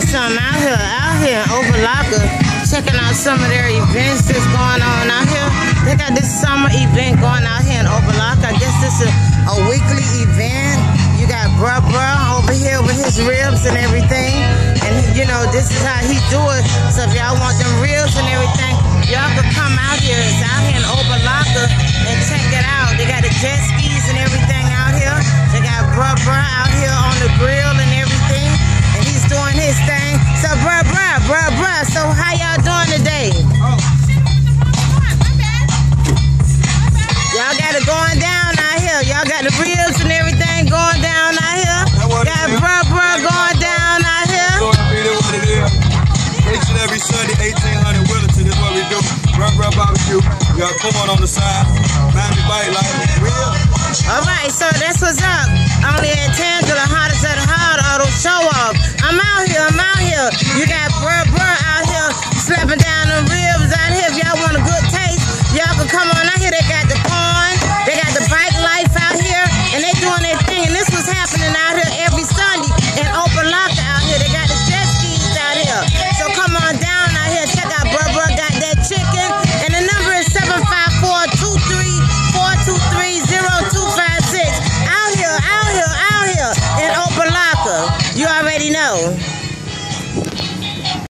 some out here in Opa-locka, checking out some of their events that's going on out here. They got this summer event going out here in Opa-locka. I guess this is a weekly event. You got Bruh over here with his ribs and everything. And you know, this is how he do it. So if y'all want them ribs and everything, y'all could come out here. It's out here in Opa-locka and check it out. They got the jet skis and everything out here. They got Bruh out here on the grill and everything. And he's doing his thing. So Bruh, so how y'all doing today? Y'all got it going down out here. Y'all got the ribs and everything going down out here. Got Bruh going down out here. Each and every Sunday, 1800 Willerton is what we do. Bruh barbecue. We got corn on the side. Miami bite like real. Alright, so that's what's up. Only at Tangela, hottest at the hot auto show off. I'm out here. You got Bruh